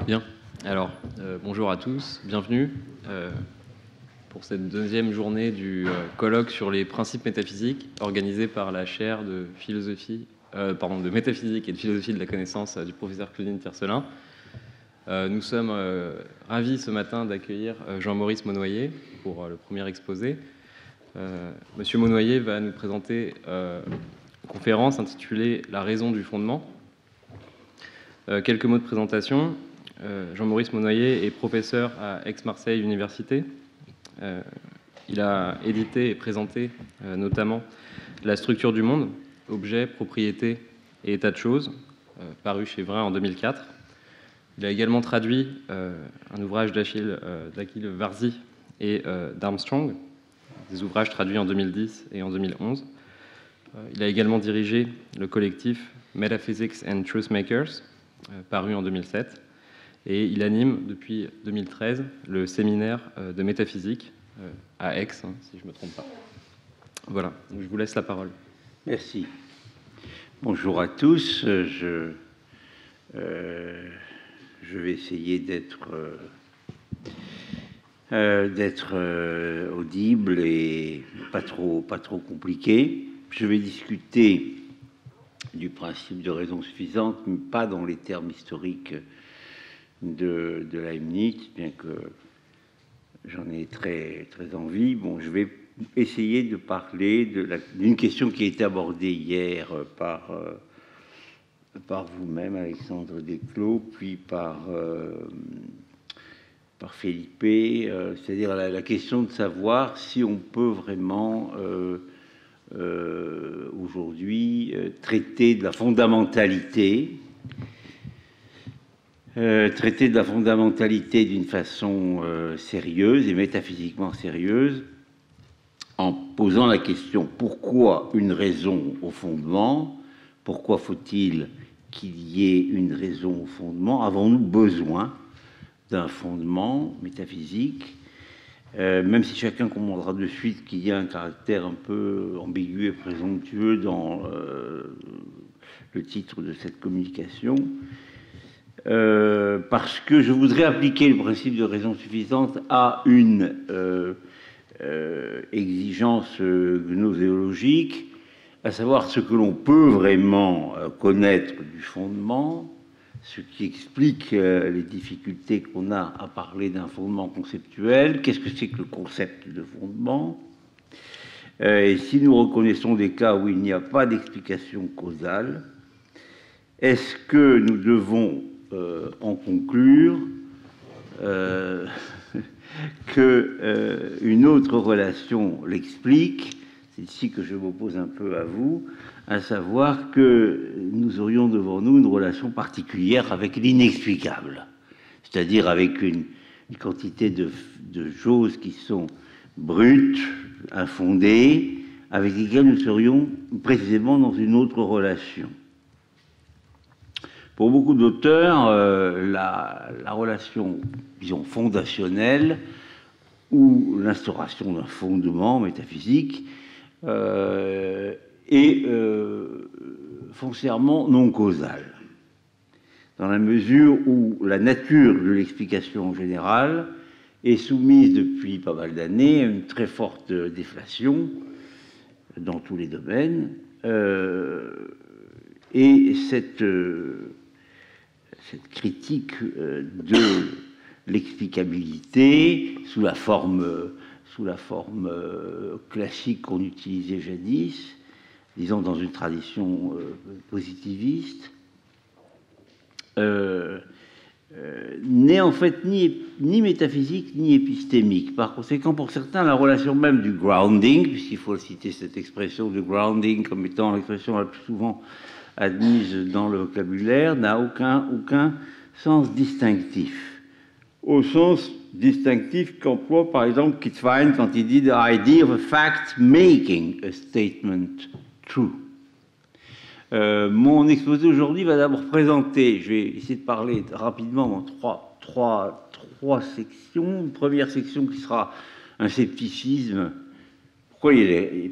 Bien. Alors, bonjour à tous, bienvenue pour cette deuxième journée du colloque sur les principes métaphysiques organisé par la chaire de philosophie, de métaphysique et de philosophie de la connaissance du professeur Claudine Tiercelin. Nous sommes ravis ce matin d'accueillir Jean-Maurice Monnoyer pour le premier exposé. Monsieur Monnoyer va nous présenter une conférence intitulée « La raison du fondement ». Quelques mots de présentation. Jean-Maurice Monnoyer est professeur à Aix-Marseille Université. Il a édité et présenté notamment La structure du monde, objets, propriétés et état de choses, paru chez Vrin en 2004. Il a également traduit un ouvrage d'Achille Varzi et d'Armstrong, des ouvrages traduits en 2010 et en 2011. Il a également dirigé le collectif Metaphysics and Truthmakers, paru en 2007. Et il anime depuis 2013 le séminaire de métaphysique à Aix, si je ne me trompe pas. Voilà, donc je vous laisse la parole. Merci. Bonjour à tous. Je vais essayer d'être audible et pas trop compliqué. Je vais discuter du principe de raison suffisante, mais pas dans les termes historiques de Leibniz, bien que j'en ai très envie. Bon, je vais essayer de parler d'une question qui a été abordée hier par vous-même, Alexandre Desclos, puis par Felipe, c'est-à-dire la question de savoir si on peut vraiment aujourd'hui traiter de la fondamentalité d'une façon sérieuse et métaphysiquement sérieuse, en posant la question pourquoi une raison au fondement? Pourquoi faut-il qu'il y ait une raison au fondement? Avons-nous besoin d'un fondement métaphysique? Même si chacun comprendra de suite qu'il y a un caractère un peu ambigu et présomptueux dans le titre de cette communication. Parce que je voudrais appliquer le principe de raison suffisante à une exigence gnoséologique, à savoir ce que l'on peut vraiment connaître du fondement, ce qui explique les difficultés qu'on a à parler d'un fondement conceptuel, qu'est-ce que c'est que le concept de fondement, et si nous reconnaissons des cas où il n'y a pas d'explication causale, est-ce que nous devons en conclure qu'une autre relation l'explique? C'est ici que je m'oppose un peu à vous, à savoir que nous aurions devant nous une relation particulière avec l'inexplicable, c'est-à-dire avec une quantité de choses qui sont brutes, infondées, avec lesquelles nous serions précisément dans une autre relation. Pour beaucoup d'auteurs, la relation, disons, fondationnelle ou l'instauration d'un fondement métaphysique est foncièrement non causale, dans la mesure où la nature de l'explication générale est soumise depuis pas mal d'années à une très forte déflation dans tous les domaines, et cette critique de l'explicabilité sous la forme classique qu'on utilisait jadis, disons dans une tradition positiviste, n'est en fait ni métaphysique ni épistémique. Par conséquent, pour certains, la relation même du grounding, puisqu'il faut citer cette expression de grounding comme étant l'expression la plus souvent admise dans le vocabulaire, n'a aucun sens distinctif. Au sens distinctif qu'emploie par exemple Kittwein quand il dit « the idea of a fact making a statement true ». Mon exposé aujourd'hui va d'abord présenter, je vais essayer de parler rapidement en trois sections. Une première section qui sera un scepticisme.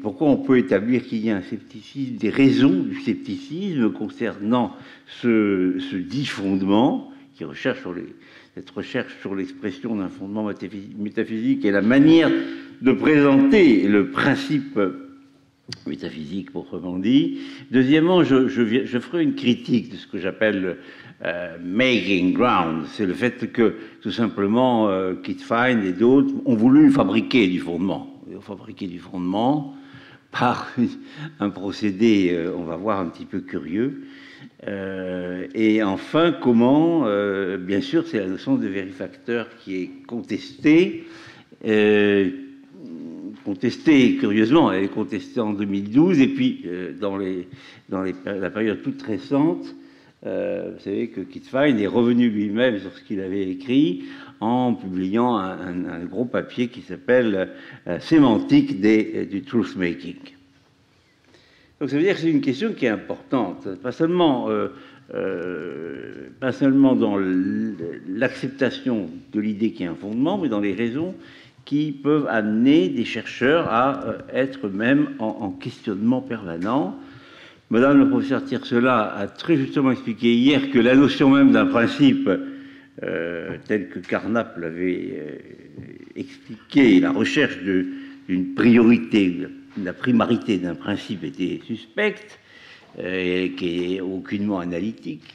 Pourquoi on peut établir qu'il y a un scepticisme, des raisons du scepticisme concernant ce dit fondement, cette recherche sur l'expression d'un fondement métaphysique et la manière de présenter le principe métaphysique proprement dit. Deuxièmement, je ferai une critique de ce que j'appelle making ground. C'est le fait que, tout simplement, Kit Fine et d'autres ont voulu fabriquer du fondement. Ils ont fabriqué du fondement par un procédé, on va voir, un petit peu curieux. Et enfin, comment, bien sûr, c'est la notion de vérifacteur qui est contestée. Contestée, curieusement, elle est contestée en 2012, et puis dans la période toute récente, vous savez que Kit Fine est revenu lui-même sur ce qu'il avait écrit en publiant un gros papier qui s'appelle Sémantique du truth-making. Donc ça veut dire que c'est une question qui est importante, pas seulement dans l'acceptation de l'idée qu'il y a un fondement, mais dans les raisons qui peuvent amener des chercheurs à être même en questionnement permanent. Madame le professeur Tiercela a très justement expliqué hier que la notion même d'un principe, tel que Carnap l'avait expliqué, la recherche d'une priorité, la primarité d'un principe était suspecte, et qui est aucunement analytique.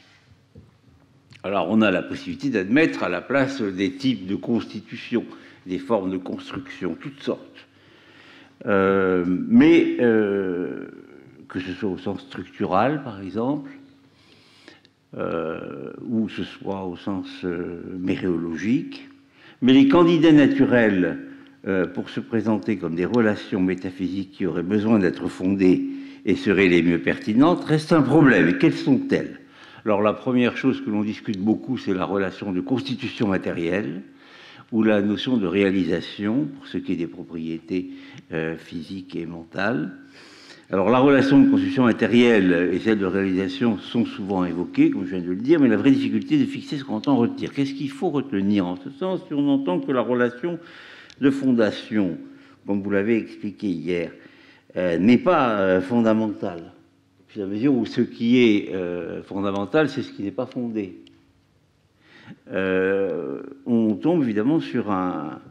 Alors on a la possibilité d'admettre à la place des types de constitution, des formes de construction, toutes sortes. Mais que ce soit au sens structural, par exemple, ou ce soit au sens méréologique. Mais les candidats naturels, pour se présenter comme des relations métaphysiques qui auraient besoin d'être fondées et seraient les mieux pertinentes, restent un problème. Et quelles sont-elles? Alors la première chose que l'on discute beaucoup, c'est la relation de constitution matérielle, ou la notion de réalisation, pour ce qui est des propriétés physiques et mentales. Alors la relation de constitution matérielle et celle de réalisation sont souvent évoquées, comme je viens de le dire, mais la vraie difficulté est de fixer ce qu'on entend retenir. Qu'est-ce qu'il faut retenir en ce sens si on entend que la relation de fondation, comme vous l'avez expliqué hier, n'est pas fondamentale, à la mesure où ce qui est fondamental, c'est ce qui n'est pas fondé. On tombe évidemment sur un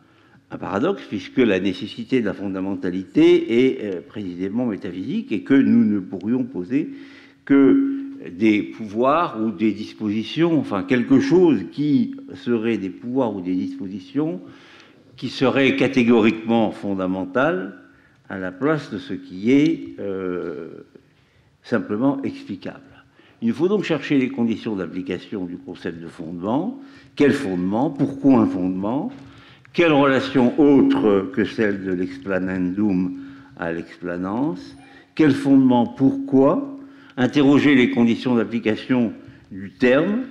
paradoxe, puisque la nécessité de la fondamentalité est précisément métaphysique et que nous ne pourrions poser que des pouvoirs ou des dispositions, enfin quelque chose qui serait des pouvoirs ou des dispositions qui seraient catégoriquement fondamentales à la place de ce qui est simplement explicable. Il faut donc chercher les conditions d'application du concept de fondement. Quel fondement? Pourquoi un fondement? Quelle relation autre que celle de l'explanandum à l'explanance? Quel fondement? Pourquoi? Interroger les conditions d'application du terme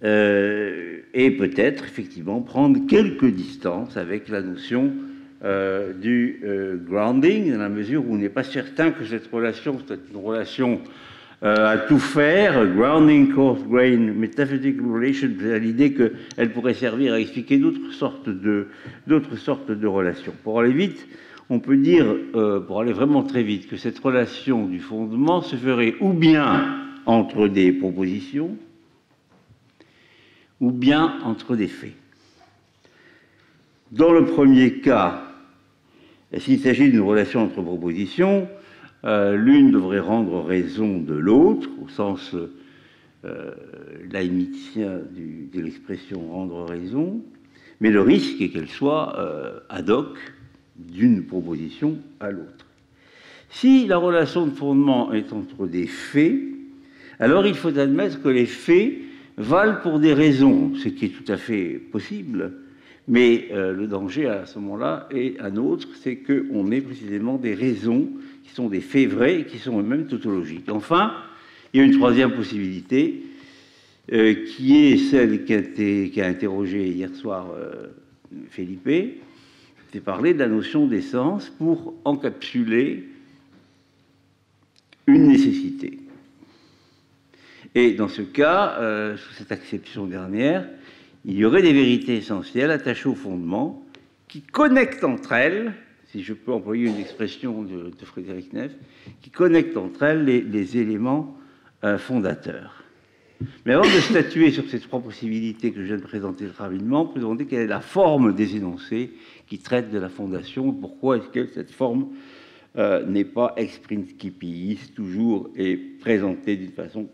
et peut-être effectivement prendre quelques distances avec la notion du grounding, dans la mesure où on n'est pas certain que cette relation soit une relation à tout faire, grounding, coarse-grained, metaphysical relation, c'est l'idée qu'elle pourrait servir à expliquer d'autres sortes de relations. Pour aller vite, on peut dire, pour aller vraiment très vite, que cette relation du fondement se ferait ou bien entre des propositions, ou bien entre des faits. Dans le premier cas, s'il s'agit d'une relation entre propositions, l'une devrait rendre raison de l'autre, au sens leibnizien de l'expression rendre raison, mais le risque est qu'elle soit ad hoc d'une proposition à l'autre. Si la relation de fondement est entre des faits, alors il faut admettre que les faits valent pour des raisons, ce qui est tout à fait possible, mais le danger à ce moment-là est un autre, c'est qu'on ait précisément des raisons qui sont des faits vrais et qui sont eux-mêmes tautologiques. Enfin, il y a une troisième possibilité, qui est celle qui a interrogé hier soir Felipe, c'est parler de la notion d'essence pour encapsuler une nécessité. Et dans ce cas, sous cette acception dernière, il y aurait des vérités essentielles attachées au fondement qui connectent entre elles, si je peux employer une expression de Frédéric Neff, qui connectent entre elles les éléments fondateurs. Mais avant de statuer sur ces trois possibilités que je viens de présenter rapidement, vous demander quelle est la forme des énoncés qui traitent de la fondation, pourquoi est-ce que cette forme n'est pas ex principiis toujours et présentée d'une façon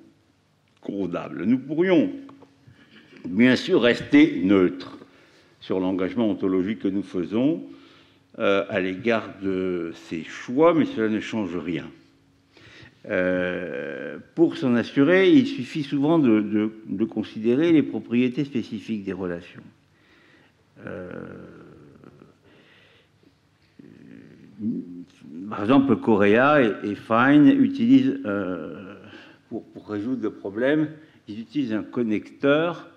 condamnable. Nous pourrions bien sûr rester neutres sur l'engagement ontologique que nous faisons à l'égard de ces choix, mais cela ne change rien. Pour s'en assurer, il suffit souvent de considérer les propriétés spécifiques des relations. Par exemple, Correa et Fine utilisent, pour résoudre le problème, ils utilisent un connecteur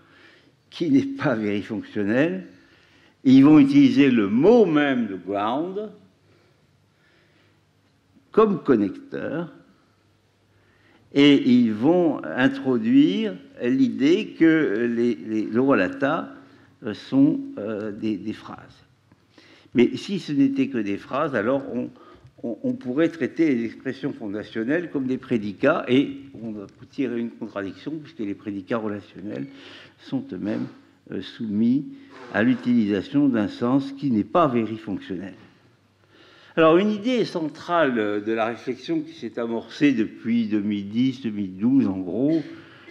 qui n'est pas vérifonctionnel, et ils vont utiliser le mot même de ground comme connecteur, et ils vont introduire l'idée que les lorolata sont des phrases. Mais si ce n'était que des phrases, alors on pourrait traiter les expressions fondationnelles comme des prédicats, et on va tirer une contradiction, puisque les prédicats relationnels sont eux-mêmes soumis à l'utilisation d'un sens qui n'est pas vérifonctionnel. Alors, une idée centrale de la réflexion qui s'est amorcée depuis 2010-2012, en gros,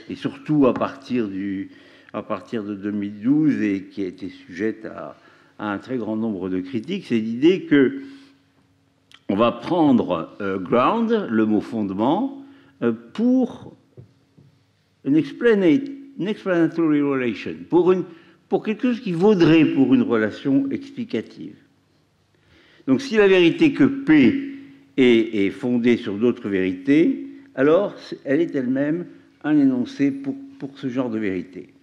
et surtout à partir de 2012, et qui a été sujette à un très grand nombre de critiques, c'est l'idée que on va prendre ground, le mot fondement, pour une explanatory relation, pour quelque chose qui vaudrait pour une relation explicative. Donc, si la vérité que P est fondée sur d'autres vérités, alors elle est elle-même un énoncé pour ce genre de vérité.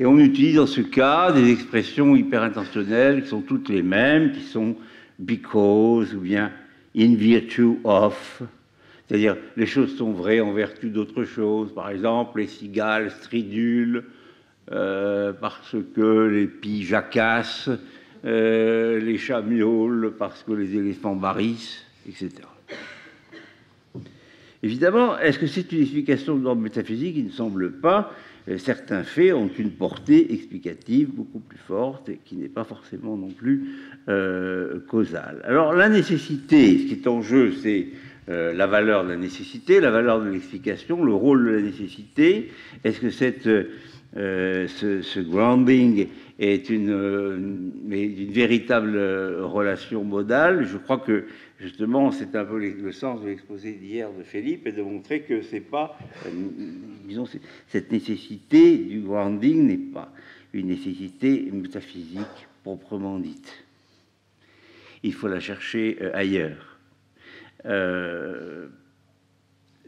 Et on utilise dans ce cas des expressions hyper intentionnelles qui sont toutes les mêmes, qui sont because ou bien in virtue of, c'est-à-dire les choses sont vraies en vertu d'autre chose. Par exemple, les cigales stridulent parce que les pies jacassent, les chats miaulent parce que les éléphants barrissent, etc. Évidemment, est-ce que c'est une explication de l'ordre métaphysique? Il ne semble pas. Certains faits ont une portée explicative beaucoup plus forte et qui n'est pas forcément non plus causale. Alors, la nécessité, ce qui est en jeu, c'est la valeur de la nécessité, la valeur de l'explication, le rôle de la nécessité. Est-ce que ce grounding est une véritable relation modale? Je crois que justement c'est un peu le sens de l'exposé d'hier de Philippe, et de montrer que c'est pas, disons, cette nécessité du grounding n'est pas une nécessité métaphysique proprement dite. Il faut la chercher ailleurs.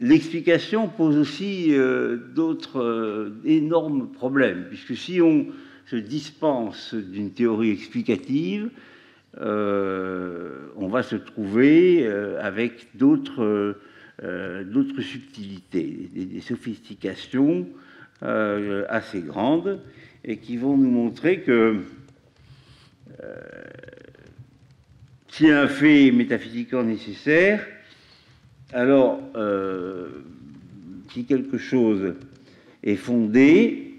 L'explication pose aussi d'autres énormes problèmes, puisque si on se dispense d'une théorie explicative, on va se trouver avec d'autres subtilités, des sophistications assez grandes, et qui vont nous montrer que si un fait est métaphysiquement nécessaire, alors, si quelque chose est fondé,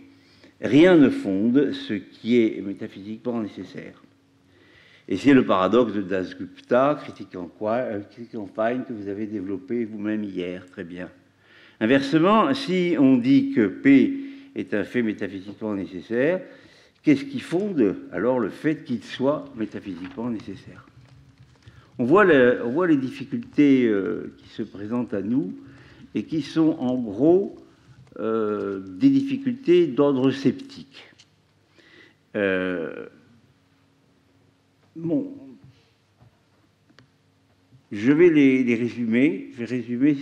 rien ne fonde ce qui est métaphysiquement nécessaire. Et c'est le paradoxe de Dasgupta, critiquant Fine, que vous avez développé vous-même hier, très bien. Inversement, si on dit que P est un fait métaphysiquement nécessaire, qu'est-ce qui fonde alors le fait qu'il soit métaphysiquement nécessaire? On voit les difficultés qui se présentent à nous et qui sont en gros des difficultés d'ordre sceptique. Bon, je vais les résumer. Je vais résumer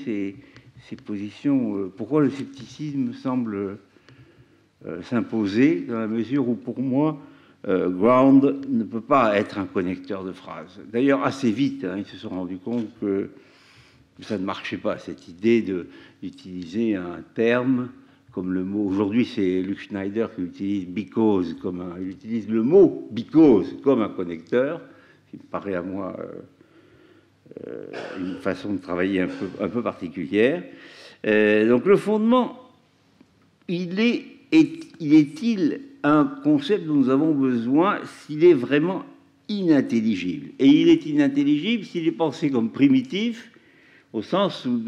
ces positions. Pourquoi le scepticisme semble s'imposer, dans la mesure où, pour moi, ground ne peut pas être un connecteur de phrases. D'ailleurs, assez vite, ils se sont rendus compte que ça ne marchait pas, cette idée d'utiliser un terme comme le mot. Aujourd'hui, c'est Luc Schneider qui utilise because il utilise le mot because comme un connecteur, qui me paraît à moi une façon de travailler un peu particulière. Donc, le fondement est-il un concept dont nous avons besoin s'il est vraiment inintelligible? Et il est inintelligible s'il est pensé comme primitif, au sens où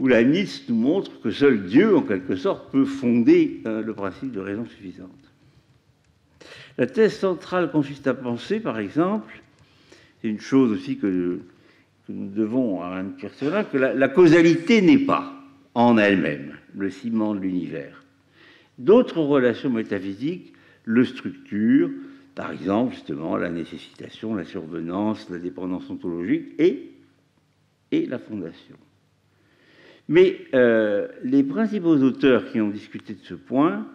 Leibniz nous montre que seul Dieu, en quelque sorte, peut fonder le principe de raison suffisante. La thèse centrale consiste à penser, par exemple, c'est une chose aussi que nous devons à Alan Kirchner, que la causalité n'est pas, en elle-même, le ciment de l'univers. D'autres relations métaphysiques le structurent, par exemple, justement, la nécessitation, la survenance, la dépendance ontologique et la fondation. Mais les principaux auteurs qui ont discuté de ce point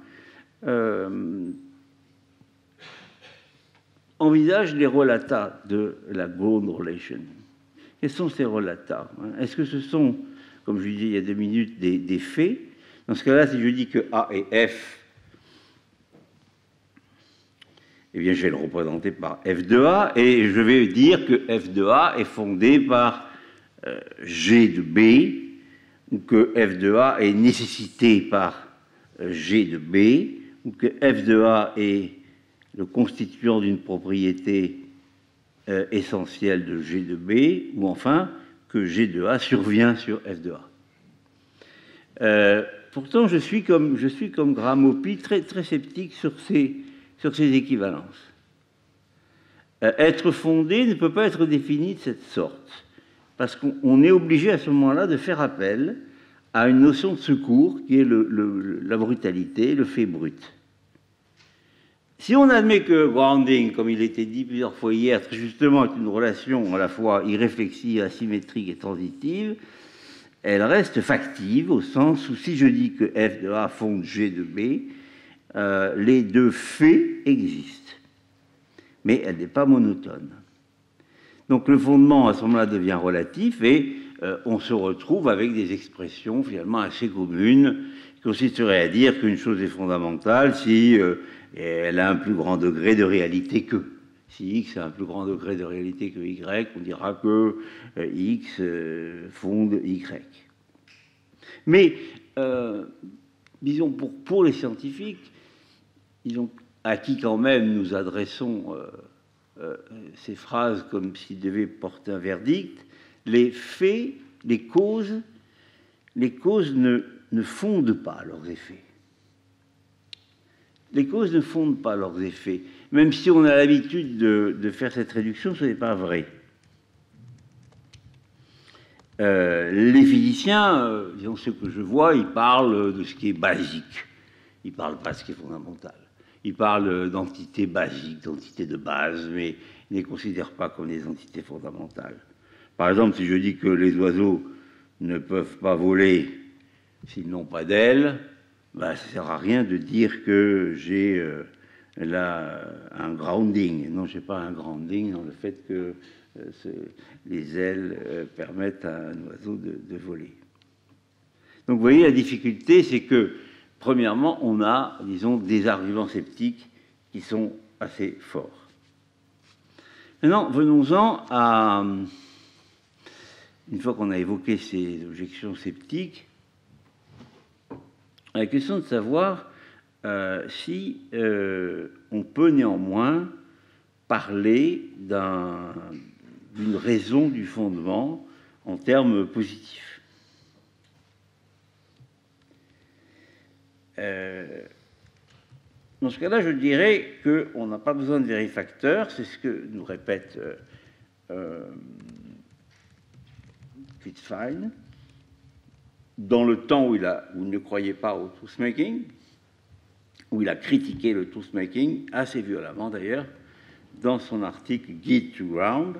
envisagent les relata de la Ground Relation. Quels sont ces relata? Est-ce que ce sont, comme je disais il y a 2 minutes, des faits? Dans ce cas-là, si je dis que A et F, eh bien, je vais le représenter par F de A, et je vais dire que F de A est fondé par G de B, ou que F de A est nécessité par G de B, ou que F de A est le constituant d'une propriété essentielle de G de B, ou enfin que G de A survient sur F de A. Pourtant, je suis comme Graham Hoppe très, très sceptique sur ces équivalences. Être fondé ne peut pas être défini de cette sorte, parce qu'on est obligé à ce moment-là de faire appel à une notion de secours qui est la brutalité, le fait brut. Si on admet que grounding, comme il a été dit plusieurs fois hier, très justement est une relation à la fois irréflexive, asymétrique et transitive, elle reste factive au sens où si je dis que F de A fonde G de B, les deux faits existent, mais elle n'est pas monotone. Donc le fondement à ce moment-là devient relatif et on se retrouve avec des expressions finalement assez communes qui consisteraient à dire qu'une chose est fondamentale si elle a un plus grand degré de réalité que. Si X a un plus grand degré de réalité que Y, on dira que X fonde Y. Mais, disons, pour les scientifiques, à qui quand même nous adressons ces phrases comme s'ils devaient porter un verdict, les faits, les causes ne fondent pas leurs effets. Les causes ne fondent pas leurs effets. Même si on a l'habitude de faire cette réduction, ce n'est pas vrai. Les physiciens, disons ceux que je vois, ils parlent de ce qui est basique. Ils ne parlent pas de ce qui est fondamental. Ils parlent d'entités basiques, d'entités de base, mais ils ne les considèrent pas comme des entités fondamentales. Par exemple, si je dis que les oiseaux ne peuvent pas voler s'ils n'ont pas d'ailes, ben, ça ne sert à rien de dire que j'ai là un grounding. Non, je n'ai pas un grounding dans le fait que les ailes permettent à un oiseau de voler. Donc vous voyez, la difficulté, c'est que, premièrement, on a, disons, des arguments sceptiques qui sont assez forts. Maintenant, venons-en à, une fois qu'on a évoqué ces objections sceptiques, à la question de savoir si on peut néanmoins parler d'une raison du fondement en termes positifs. Dans ce cas-là, je dirais qu'on n'a pas besoin de vérifacteurs, c'est ce que nous répète Wittgenstein, dans le temps où il ne croyait pas au truth-making, où il a critiqué le truth-making, assez violemment d'ailleurs, dans son article « Guide to Ground »,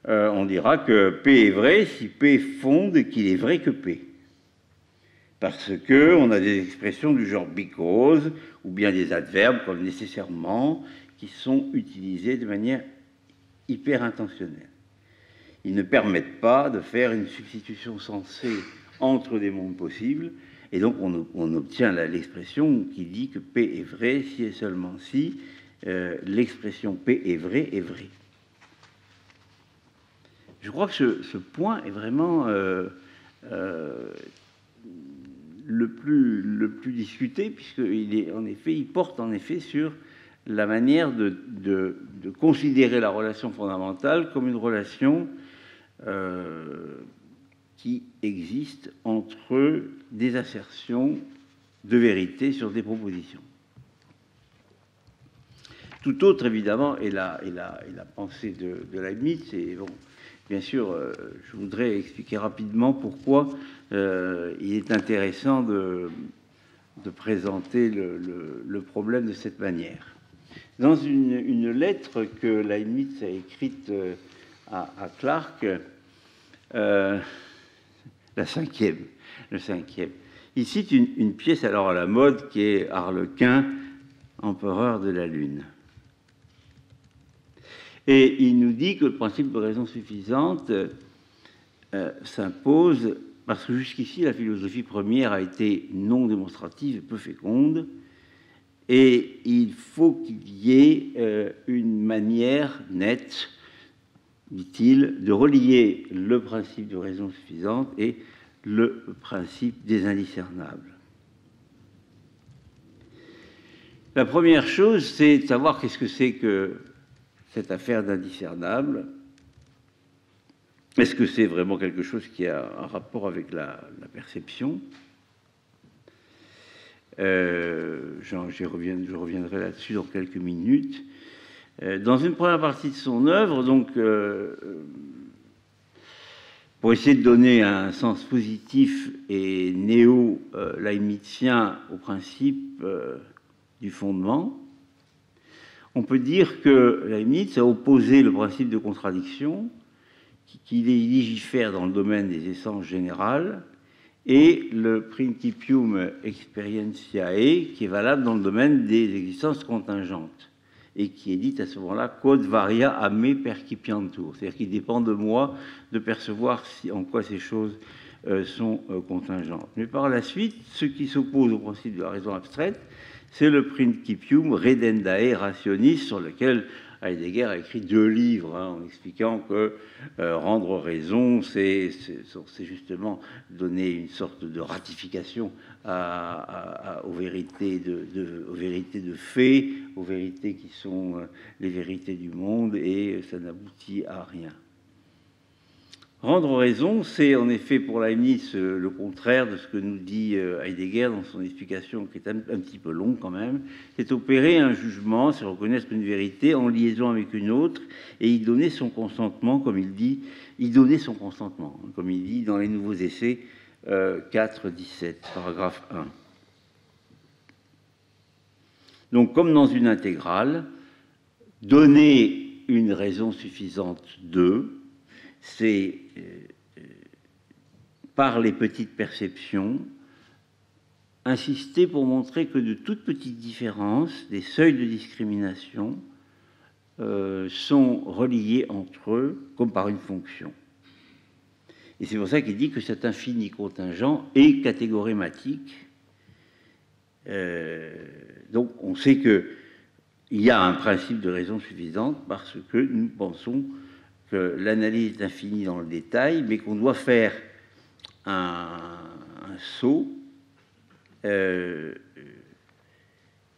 on dira que P est vrai si P fonde qu'il est vrai que P. Parce qu'on a des expressions du genre « because » ou bien des adverbes comme « nécessairement » qui sont utilisés de manière hyper intentionnelle. Ils ne permettent pas de faire une substitution sensée entre des mondes possibles, et donc on obtient l'expression qui dit que P est vrai si et seulement si l'expression P est vrai est vraie. Je crois que ce point est vraiment le plus discuté, puisqu'il porte en effet sur la manière de considérer la relation fondamentale comme une relation qui existe entre des assertions de vérité sur des propositions. Tout autre, évidemment, est la pensée de Leibniz. Et bon, bien sûr, je voudrais expliquer rapidement pourquoi il est intéressant de présenter le problème de cette manière. Dans une lettre que Leibniz a écrite à Clarke, le cinquième, il cite une pièce alors à la mode qui est Harlequin, empereur de la Lune. Et il nous dit que le principe de raison suffisante s'impose parce que jusqu'ici, la philosophie première a été non démonstrative et peu féconde, et il faut qu'il y ait une manière nette, dit-il, de relier le principe de raison suffisante et le principe des indiscernables. La première chose, c'est de savoir qu'est-ce que c'est que cette affaire d'indiscernable. Est-ce que c'est vraiment quelque chose qui a un rapport avec la perception? Je reviendrai là-dessus dans quelques minutes. Dans une première partie de son œuvre, donc, pour essayer de donner un sens positif et néo-leibnizien au principe du fondement, on peut dire que Leibniz a opposé le principe de contradiction qui légifère dans le domaine des essences générales et le principium experientiae qui est valable dans le domaine des existences contingentes et qui est dit à ce moment-là quod varia a me percipiantur, c'est-à-dire qu'il dépend de moi de percevoir en quoi ces choses sont contingentes. Mais par la suite, ce qui s'oppose au principe de la raison abstraite, c'est le principium redendae rationis, sur lequel Heidegger a écrit 2 livres en expliquant que rendre raison, c'est justement donner une sorte de ratification aux vérités de fait, aux vérités qui sont les vérités du monde, et ça n'aboutit à rien. Rendre raison, c'est en effet pour Leibniz le contraire de ce que nous dit Heidegger dans son explication, qui est un petit peu longue quand même. C'est opérer un jugement, c'est reconnaître une vérité en liaison avec une autre et y donner son consentement, comme il dit, comme il dit dans les Nouveaux Essais 4.17, paragraphe 1. Donc, comme dans une intégrale, donner une raison suffisante de, c'est par les petites perceptions, insister pour montrer que de toutes petites différences, des seuils de discrimination sont reliés entre eux comme par une fonction. Et c'est pour ça qu'il dit que cet infini contingent est catégorématique. Donc on sait qu'il y a un principe de raison suffisante parce que nous pensons que l'analyse est infinie dans le détail, mais qu'on doit faire un saut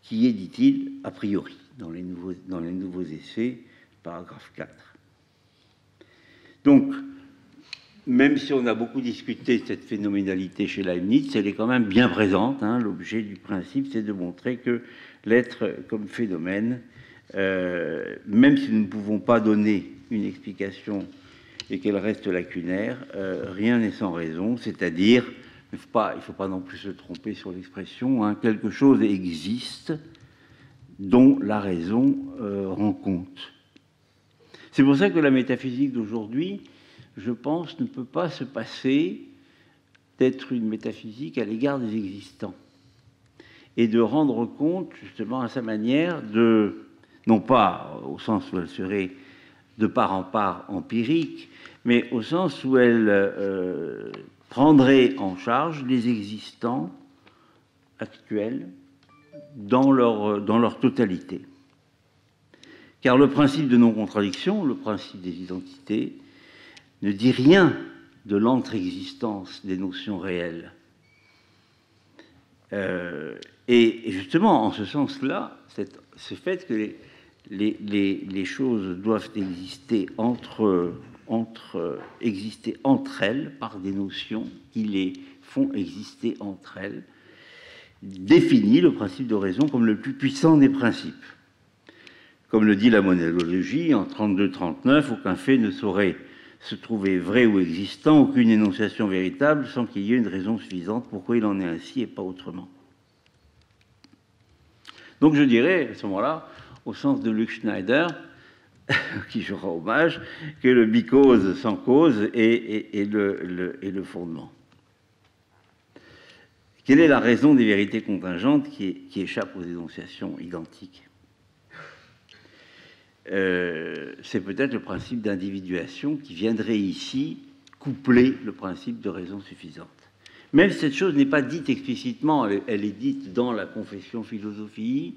qui est, dit-il, a priori, dans les nouveaux essais, paragraphe 4. Donc, même si on a beaucoup discuté de cette phénoménalité chez Leibniz, elle est quand même bien présente. L'objet du principe, c'est de montrer que l'être comme phénomène, même si nous ne pouvons pas donner une explication et qu'elle reste lacunaire, rien n'est sans raison, c'est-à-dire, il ne faut pas non plus se tromper sur l'expression, quelque chose existe dont la raison rend compte. C'est pour ça que la métaphysique d'aujourd'hui, je pense, ne peut pas se passer d'être une métaphysique à l'égard des existants et de rendre compte, justement, à sa manière de, non pas au sens où elle serait de part en part empirique, mais au sens où elle prendrait en charge les existants actuels dans leur totalité. Car le principe de non-contradiction, le principe des identités, ne dit rien de l'entre-existence des notions réelles. Et justement, en ce sens-là, ce fait que les choses doivent exister exister entre elles par des notions qui les font exister entre elles, définit le principe de raison comme le plus puissant des principes. Comme le dit la monologie, en 32-39, aucun fait ne saurait se trouver vrai ou existant, aucune énonciation véritable, sans qu'il y ait une raison suffisante pourquoi il en est ainsi et pas autrement. Donc je dirais, à ce moment-là, au sens de Luc Schneider, qui je rends hommage, que le because sans cause est le fondement. Quelle est la raison des vérités contingentes qui échappent aux énonciations identiques? C'est peut-être le principe d'individuation qui viendrait ici coupler le principe de raison suffisante. Même si cette chose n'est pas dite explicitement, elle est dite dans la confession philosophie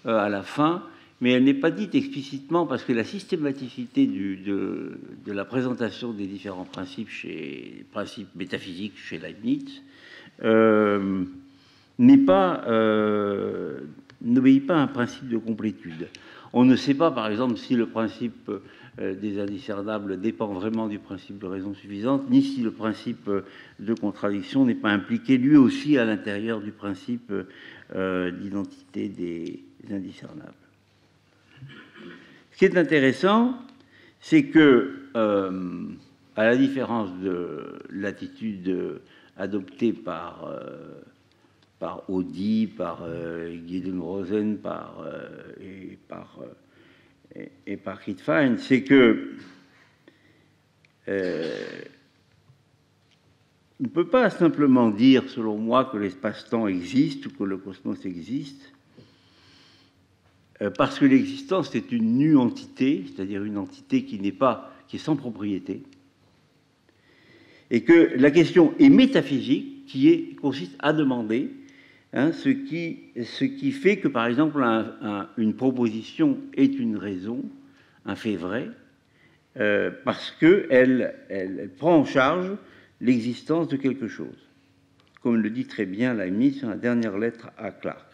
à la fin, mais elle n'est pas dite explicitement parce que la systématicité de la présentation des différents principes métaphysiques chez Leibniz n'obéit pas à un principe de complétude. On ne sait pas, par exemple, si le principe des indiscernables dépend vraiment du principe de raison suffisante, ni si le principe de contradiction n'est pas impliqué lui aussi à l'intérieur du principe d'identité des indiscernables. Ce qui est intéressant, c'est que, à la différence de l'attitude adoptée par Audi, par Gideon-Rosen et par Kittfein, c'est que on ne peut pas simplement dire, selon moi, que l'espace-temps existe ou que le cosmos existe, parce que l'existence est une nue entité, c'est-à-dire une entité qui est sans propriété, et que la question est métaphysique, consiste à demander ce qui fait que, par exemple, une proposition est une raison, un fait vrai, parce qu'elle prend en charge l'existence de quelque chose, comme le dit très bien Leibniz dans la dernière lettre à Clarke.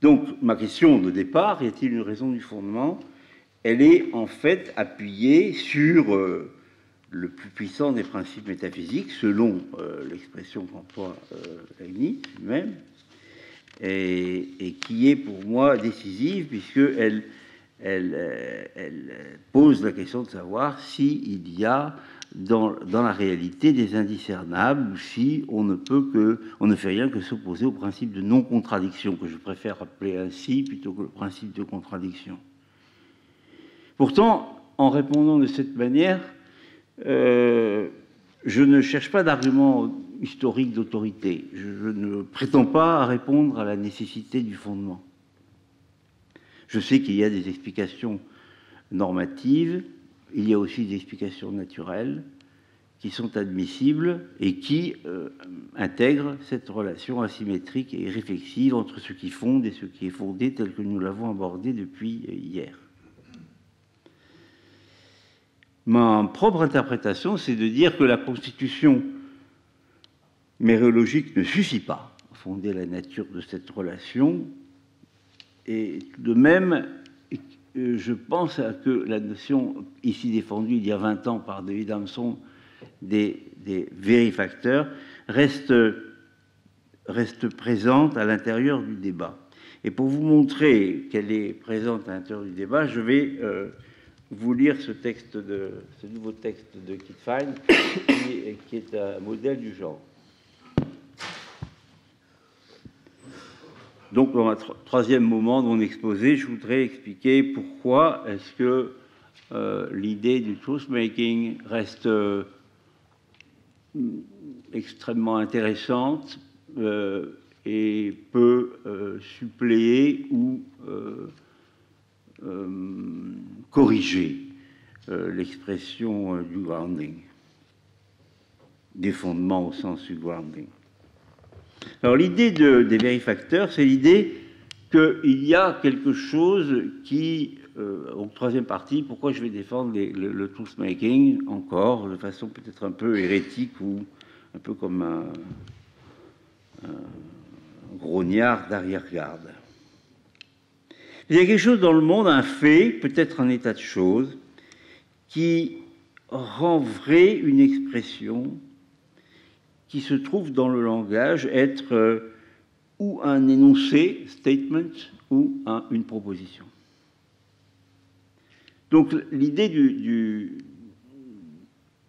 Donc, ma question de départ, y a-t-il une raison du fondement? Elle est en fait appuyée sur le plus puissant des principes métaphysiques, selon l'expression qu'emploie Leibniz lui-même, et qui est pour moi décisive, puisqu'elle pose la question de savoir s'il y a dans la réalité des indiscernables, ou si on ne fait rien que s'opposer au principe de non-contradiction, que je préfère appeler ainsi plutôt que le principe de contradiction. Pourtant, en répondant de cette manière, je ne cherche pas d'argument historique d'autorité. Je ne prétends pas répondre à la nécessité du fondement. Je sais qu'il y a des explications normatives, il y a aussi des explications naturelles qui sont admissibles et qui intègrent cette relation asymétrique et réflexive entre ce qui fonde et ce qui est fondé, tel que nous l'avons abordé depuis hier. Ma propre interprétation, c'est de dire que la constitution méréologique ne suffit pas à fonder la nature de cette relation. Et de même, je pense que la notion ici défendue il y a 20 ans par David Hampson des vérifacteurs reste présente à l'intérieur du débat. Et pour vous montrer qu'elle est présente à l'intérieur du débat, je vais vous lire ce nouveau texte de Kittfein, qui est un modèle du genre. Donc, dans le troisième moment de mon exposé, je voudrais expliquer pourquoi est-ce que l'idée du truth-making reste extrêmement intéressante et peut suppléer ou corriger l'expression du grounding, des fondements au sens du grounding. Alors l'idée des vérifacteurs, c'est l'idée qu'il y a quelque chose qui, en troisième partie, pourquoi je vais défendre le truth-making encore, de façon peut-être un peu hérétique ou un peu comme un grognard d'arrière-garde. Il y a quelque chose dans le monde, un fait, peut-être un état de choses, qui rend vrai une expression qui se trouve dans le langage être ou un énoncé, statement, ou une proposition. Donc l'idée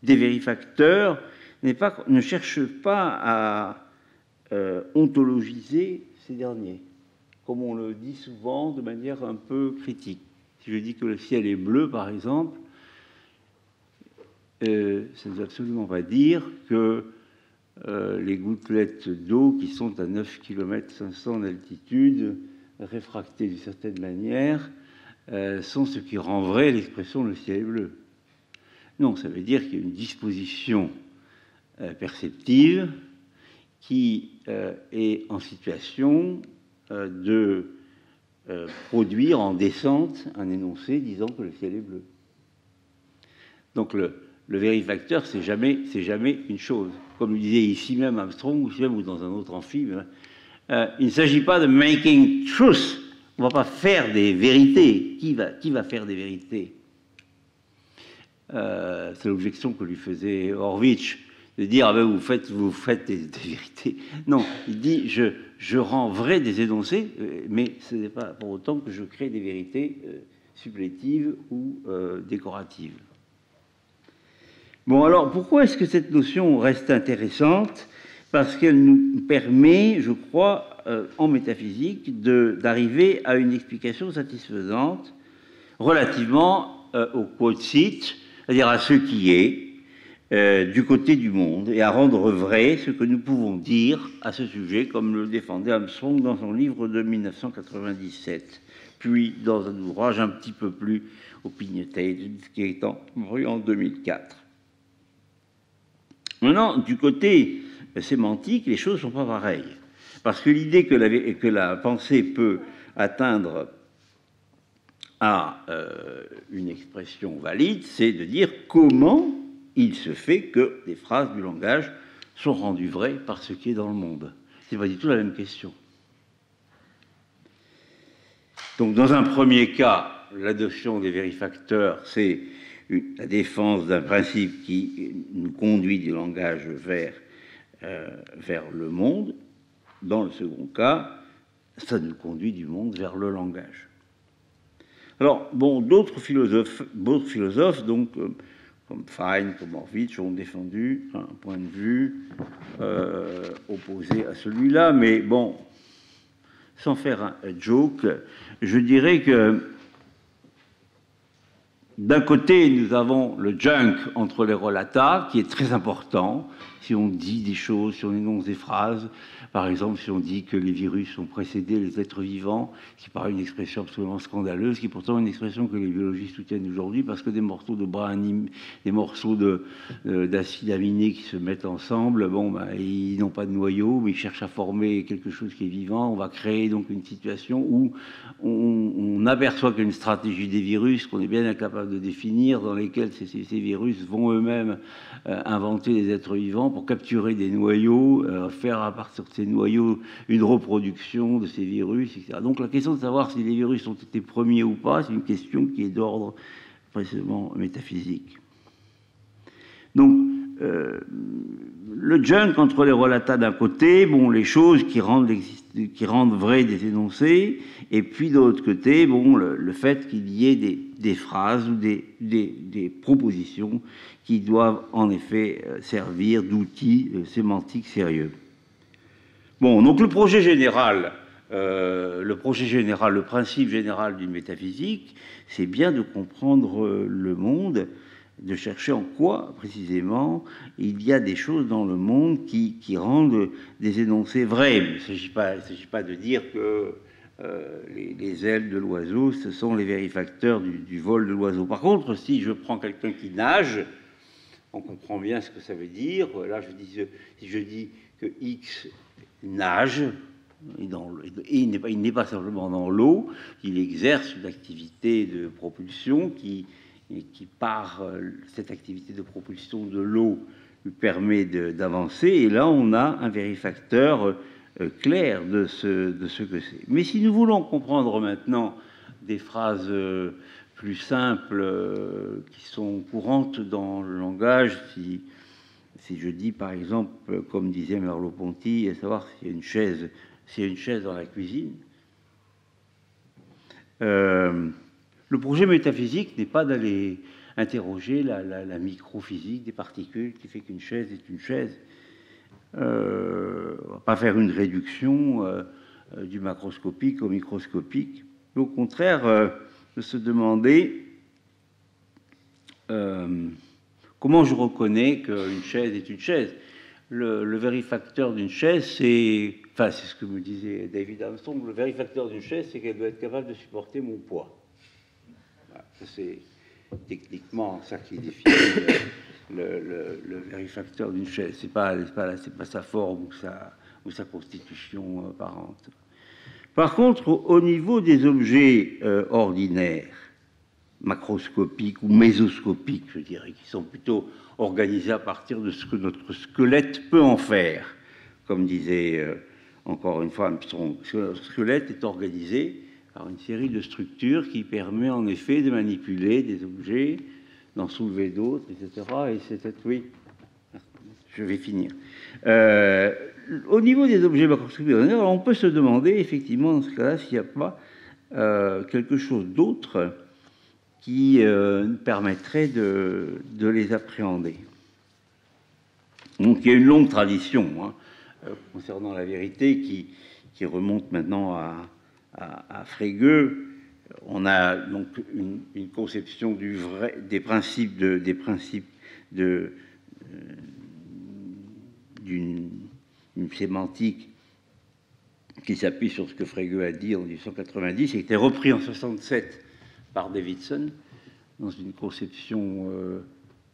des vérifacteurs ne cherche pas à ontologiser ces derniers, comme on le dit souvent de manière un peu critique. Si je dis que le ciel est bleu, par exemple, ça ne veut absolument pas dire que les gouttelettes d'eau qui sont à 9 km 500 d'altitude, réfractées d'une certaine manière, sont ce qui rend vrai l'expression « le ciel est bleu ». Non, ça veut dire qu'il y a une disposition perceptive qui est en situation de produire en descente un énoncé disant que le ciel est bleu. Donc le vérifacteur, c'est jamais une chose. Comme le disait ici même Armstrong, ici même ou dans un autre amphi, il ne s'agit pas de making truth. On ne va pas faire des vérités. Qui va faire des vérités? C'est l'objection que lui faisait Horwitz, de dire ah ben vous faites des vérités. Non, il dit je rends vrai des énoncés, mais ce n'est pas pour autant que je crée des vérités supplétives ou décoratives. Bon, alors pourquoi est-ce que cette notion reste intéressante? Parce qu'elle nous permet, je crois, en métaphysique, d'arriver à une explication satisfaisante relativement au quotient, c'est-à-dire à ce qui est du côté du monde, et à rendre vrai ce que nous pouvons dire à ce sujet, comme le défendait Armstrong dans son livre de 1997, puis dans un ouvrage un petit peu plus opinionated, qui est paru en 2004. Maintenant, du côté sémantique, les choses ne sont pas pareilles. Parce que l'idée que la pensée peut atteindre à une expression valide, c'est de dire comment il se fait que des phrases du langage sont rendues vraies par ce qui est dans le monde. Ce n'est pas du tout la même question. Donc, dans un premier cas, l'adoption des vérifacteurs, c'est la défense d'un principe qui nous conduit du langage vers le monde. Dans le second cas, ça nous conduit du monde vers le langage. Alors, bon, d'autres philosophes donc, comme Fine, comme Horwitz, ont défendu un point de vue opposé à celui-là, mais bon, sans faire un joke, je dirais que d'un côté, nous avons le junk entre les relata, qui est très important. Si on dit des choses, si on énonce des phrases, par exemple, si on dit que les virus ont précédé les êtres vivants, qui paraît une expression absolument scandaleuse, qui est pourtant une expression que les biologistes soutiennent aujourd'hui, parce que des morceaux de bras animés, des morceaux d'acide aminé qui se mettent ensemble, bon, ben, ils n'ont pas de noyau, mais ils cherchent à former quelque chose qui est vivant. On va créer donc une situation où on aperçoit qu'une stratégie des virus, qu'on est bien incapable de définir, dans lesquels ces virus vont eux-mêmes inventer des êtres vivants pour capturer des noyaux, faire à partir de ces noyaux une reproduction de ces virus, etc. Donc la question de savoir si les virus ont été premiers ou pas, c'est une question qui est d'ordre précisément métaphysique. Donc le junk entre les relata d'un côté, bon, les choses qui rendent vraies des énoncés, et puis de l'autre côté, bon, le fait qu'il y ait des phrases ou des propositions qui doivent en effet servir d'outils sémantiques sérieux. Bon, donc le projet général, le principe général d'une métaphysique, c'est bien de comprendre le monde, de chercher en quoi, précisément, il y a des choses dans le monde qui rendent des énoncés vrais. Il ne s'agit pas de dire que les ailes de l'oiseau, ce sont les vérifacteurs du vol de l'oiseau. Par contre, si je prends quelqu'un qui nage, on comprend bien ce que ça veut dire. Là, si je dis que X nage, il n'est pas simplement dans l'eau, il exerce une activité de propulsion qui part, cette activité de propulsion de l'eau lui permet d'avancer. Et là, on a un vérifacteur clair de ce que c'est. Mais si nous voulons comprendre maintenant des phrases plus simples qui sont courantes dans le langage, si je dis par exemple, comme disait Merleau-Ponty, à savoir s'il y a une chaise dans la cuisine, le projet métaphysique n'est pas d'aller interroger la microphysique des particules qui fait qu'une chaise est une chaise. On ne va pas faire une réduction du macroscopique au microscopique, mais au contraire de se demander comment je reconnais qu'une chaise est une chaise. Le vérifacteur d'une chaise, c'est ce que me disait David Armstrong, le vérifacteur d'une chaise, c'est qu'elle doit être capable de supporter mon poids. Voilà, c'est techniquement ça qui définit le vérifacteur d'une chaise. C'est pas sa forme ou sa constitution apparente. Par contre, au niveau des objets ordinaires, macroscopiques ou mésoscopiques, je dirais, qui sont plutôt organisés à partir de ce que notre squelette peut en faire, comme disait encore une fois Armstrong. Notre squelette est organisé par une série de structures qui permet en effet de manipuler des objets, d'en soulever d'autres, etc. Et c'est oui, je vais finir. Au niveau des objets macroscopiques, on peut se demander effectivement dans ce cas-là s'il n'y a pas quelque chose d'autre qui permettrait de les appréhender. Donc il y a une longue tradition concernant la vérité qui remonte maintenant à Frege. On a donc une conception du vrai, des principes d'une sémantique qui s'appuie sur ce que Frege a dit en 1890 et qui était repris en 1967 par Davidson dans une conception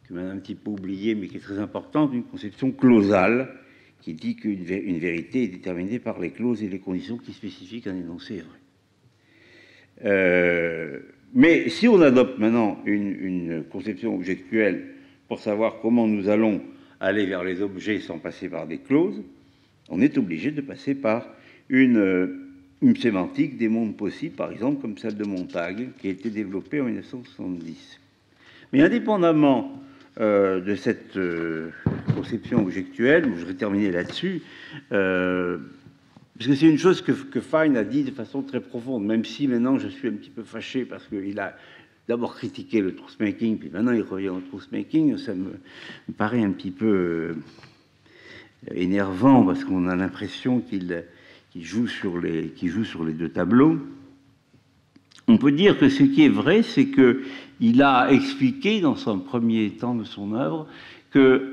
que l'on a un petit peu oubliée mais qui est très importante, une conception clausale qui dit qu'une vérité est déterminée par les clauses et les conditions qui spécifient qu'un énoncé est vrai. Mais si on adopte maintenant une conception objectuelle pour savoir comment nous allons aller vers les objets sans passer par des clauses, on est obligé de passer par une sémantique des mondes possibles, par exemple, comme celle de Montague, qui a été développée en 1970. Mais indépendamment de cette conception objectuelle, je vais terminer là-dessus, parce que c'est une chose que Fine a dit de façon très profonde, même si maintenant je suis un petit peu fâché parce qu'il a d'abord critiqué le truth-making, puis maintenant il revient au truth-making, ça me paraît un petit peu énervant parce qu'on a l'impression qu'il joue sur les deux tableaux. On peut dire que ce qui est vrai, c'est qu'il a expliqué dans son premier temps de son œuvre que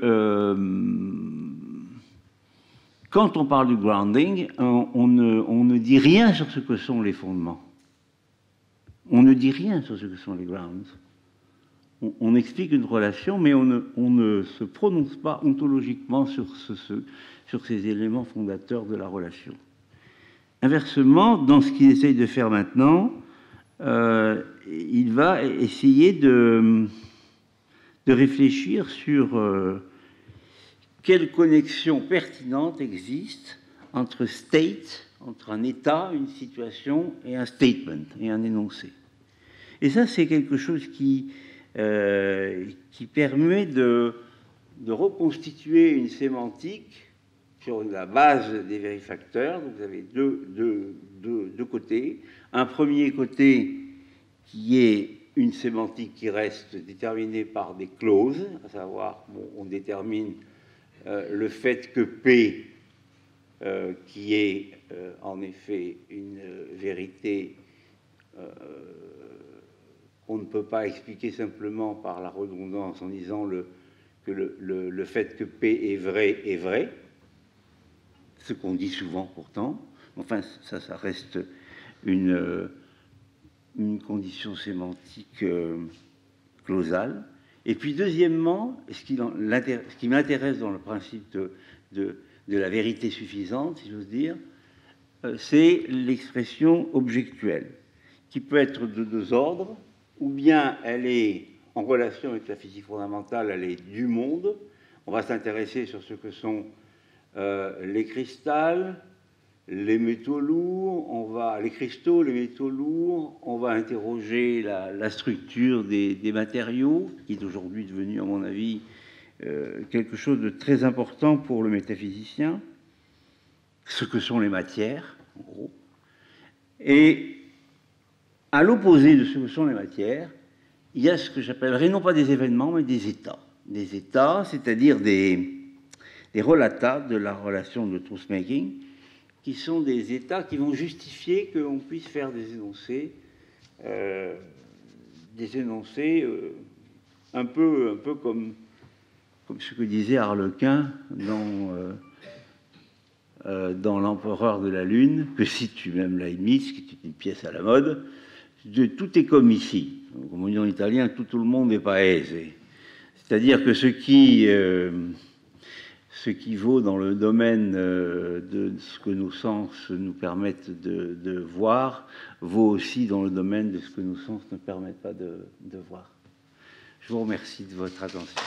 quand on parle du grounding, on ne dit rien sur ce que sont les fondements. On ne dit rien sur ce que sont les grounds. On explique une relation, mais on ne se prononce pas ontologiquement sur ces éléments fondateurs de la relation. Inversement, dans ce qu'il essaye de faire maintenant, il va essayer de réfléchir sur quelle connexion pertinente existe entre state, entre un état, une situation, et un statement, et un énoncé. Et ça, c'est quelque chose qui permet de reconstituer une sémantique sur la base des vérifacteurs. Donc vous avez deux côtés. Un premier côté qui est une sémantique qui reste déterminée par des clauses, à savoir, on détermine le fait que P, qui est en effet une vérité qu'on ne peut pas expliquer simplement par la redondance en disant que le fait que P est vrai, ce qu'on dit souvent pourtant. Enfin, ça reste une condition sémantique clausale. Et puis, deuxièmement, ce qui m'intéresse dans le principe de la vérité suffisante, si j'ose dire, c'est l'expression objectuelle, qui peut être de deux ordres, ou bien elle est en relation avec la physique fondamentale, elle est du monde, On va s'intéresser sur ce que sont les cristals, les métaux lourds, les cristaux, les métaux lourds. On va interroger la structure des matériaux, qui est aujourd'hui devenue, à mon avis, quelque chose de très important pour le métaphysicien. Ce que sont les matières, en gros. Et à l'opposé de ce que sont les matières, il y a ce que j'appellerais non pas des événements, mais des états. Des états, c'est-à-dire des relata de la relation de truth-making, qui sont des états qui vont justifier qu'on puisse faire des énoncés un peu comme ce que disait Harlequin dans L'Empereur de la Lune, que si tu m'aimes Leibniz, qui est une pièce à la mode, tout est comme ici. Comme on dit en italien, tout le monde n'est pas aisé. C'est-à-dire que ce qui vaut dans le domaine de ce que nos sens nous permettent de voir, vaut aussi dans le domaine de ce que nos sens ne permettent pas de voir. Je vous remercie de votre attention.